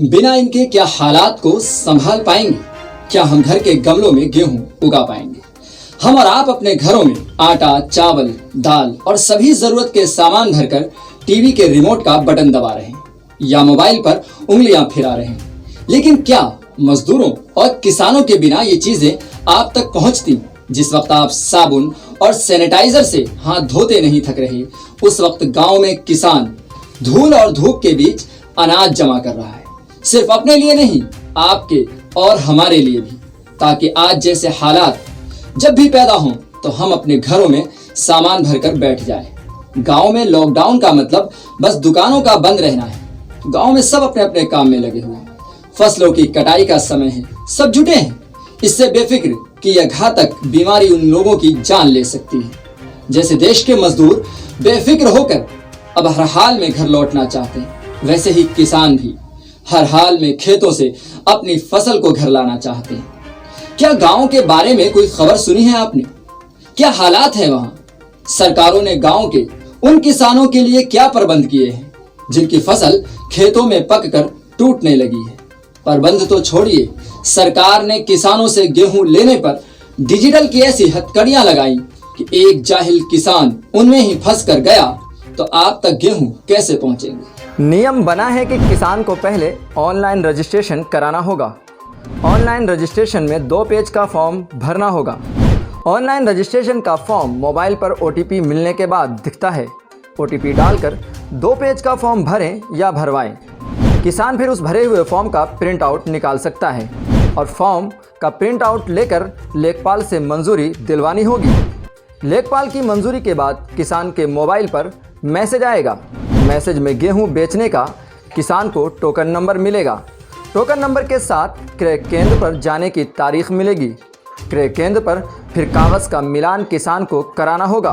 बिना इनके क्या हालात को संभाल पाएंगे? क्या हम घर के गमलों में गेहूं उगा पाएंगे? हम और आप अपने घरों में आटा, चावल, दाल और सभी जरूरत के सामान भरकर टीवी के रिमोट का बटन दबा रहे हैं या मोबाइल पर उंगलियां फिरा रहे हैं, लेकिन क्या मजदूरों और किसानों के बिना ये चीजें आप तक पहुंचती? जिस वक्त आप साबुन और सैनिटाइजर से हाथ धोते नहीं थक रहे, उस वक्त गांव में किसान धूल और धूप के बीच अनाज जमा कर रहा है, सिर्फ अपने लिए नहीं, आपके और हमारे लिए भी, ताकि आज जैसे हालात जब भी पैदा हों तो हम अपने घरों में सामान भरकर बैठ जाएं। गांव में लॉकडाउन का मतलब बस दुकानों का बंद रहना है। गांव में सब अपने अपने काम में लगे हुए हैं। फसलों की कटाई का समय है, सब जुटे हैं, इससे बेफिक्र कि यह घातक बीमारी उन लोगों की जान ले सकती है। जैसे देश के मजदूर बेफिक्र होकर अब हर हाल में घर लौटना चाहते हैं, वैसे ही किसान भी हर हाल में खेतों से अपनी फसल को घर लाना चाहते हैं। क्या गांव के बारे में कोई खबर सुनी है आपने? क्या हालात है वहां? सरकारों ने गांव के उन किसानों के लिए क्या प्रबंध किए हैं जिनकी फसल खेतों में पककर टूटने लगी है? प्रबंध तो छोड़िए, सरकार ने किसानों से गेहूं लेने पर डिजिटल की ऐसी हथकड़ियां लगाई कि एक जाहिल किसान उनमें ही फंस कर गया तो आप तक गेहूं कैसे पहुंचेंगे? नियम बना है कि किसान को पहले ऑनलाइन रजिस्ट्रेशन कराना होगा। ऑनलाइन रजिस्ट्रेशन में 2 पेज का फॉर्म भरना होगा। ऑनलाइन रजिस्ट्रेशन का फॉर्म मोबाइल पर OTP मिलने के बाद दिखता है। OTP डालकर 2 पेज का फॉर्म भरें या भरवाएं। किसान फिर उस भरे हुए फॉर्म का प्रिंट आउट निकाल सकता है और फॉर्म का प्रिंट आउट लेकर लेखपाल से मंजूरी दिलवानी होगी। लेखपाल की मंजूरी के बाद किसान के मोबाइल पर मैसेज आएगा। मैसेज में गेहूं बेचने का किसान को टोकन नंबर मिलेगा। टोकन नंबर के साथ क्रय केंद्र पर जाने की तारीख मिलेगी। क्रय केंद्र पर फिर कागज़ का मिलान किसान को कराना होगा।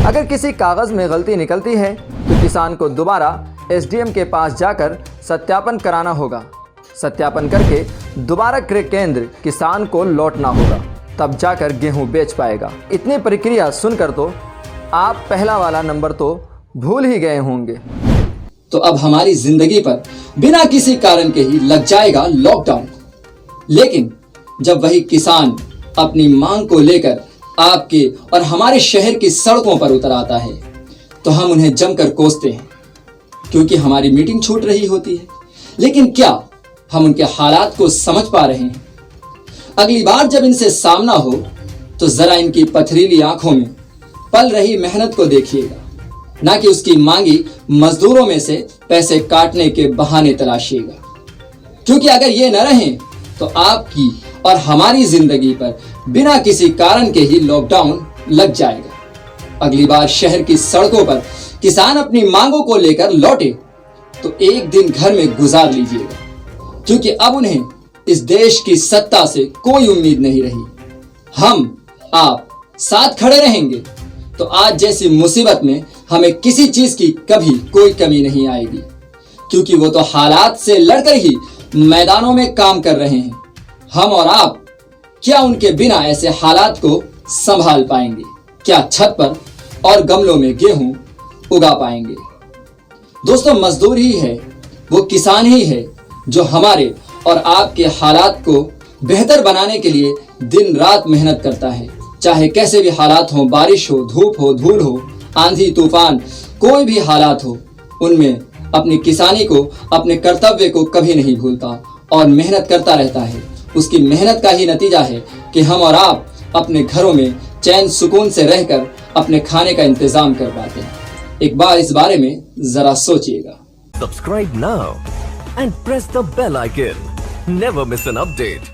अगर किसी कागज़ में गलती निकलती है तो किसान को दोबारा SDM के पास जाकर सत्यापन कराना होगा। सत्यापन करके दोबारा क्रय केंद्र किसान को लौटना होगा, तब जाकर गेहूं बेच पाएगा। इतनी प्रक्रिया सुनकर तो आप पहला वाला नंबर तो भूल ही गए होंगे। तो अब हमारी जिंदगी पर बिना किसी कारण के ही लग जाएगा लॉकडाउन। लेकिन जब वही किसान अपनी मांग को लेकर आपके और हमारे शहर की सड़कों पर उतर आता है तो हम उन्हें जमकर कोसते हैं, क्योंकि हमारी मीटिंग छूट रही होती है। लेकिन क्या हम उनके हालात को समझ पा रहे हैं? अगली बार जब इनसे सामना हो तो जरा इनकी पथरीली आंखों में पल रही मेहनत को देखिएगा, ना कि उसकी मांगी मजदूरों में से पैसे काटने के बहाने तलाशिएगा। क्योंकि अगर ये न रहें तो आपकी और हमारी जिंदगी पर बिना किसी कारण के ही लॉकडाउन लग जाएगा। अगली बार शहर की सड़कों पर किसान अपनी मांगों को लेकर लौटे तो एक दिन घर में गुजार लीजिएगा, क्योंकि अब उन्हें इस देश की सत्ता से कोई उम्मीद नहीं रही। हम आप साथ खड़े रहेंगे तो आज जैसी मुसीबत में हमें किसी चीज की कभी कोई कमी नहीं आएगी, क्योंकि वो तो हालात से लड़कर ही मैदानों में काम कर रहे हैं। हम और आप क्या उनके बिना ऐसे हालात को संभाल पाएंगे? क्या छत पर और गमलों में गेहूं उगा पाएंगे? दोस्तों, मजदूर ही है, वो किसान ही है जो हमारे और आपके हालात को बेहतर बनाने के लिए दिन रात मेहनत करता है। चाहे कैसे भी हालात हो, बारिश हो, धूप हो, धूल हो, आंधी तूफान, कोई भी हालात हो, उनमें अपनी किसानी को, अपने कर्तव्य को कभी नहीं भूलता और मेहनत करता रहता है। उसकी मेहनत का ही नतीजा है कि हम और आप अपने घरों में चैन सुकून से रहकर अपने खाने का इंतजाम कर पाते हैं। एक बार इस बारे में जरा सोचिएगा। Subscribe now and press the bell icon. Never miss an update.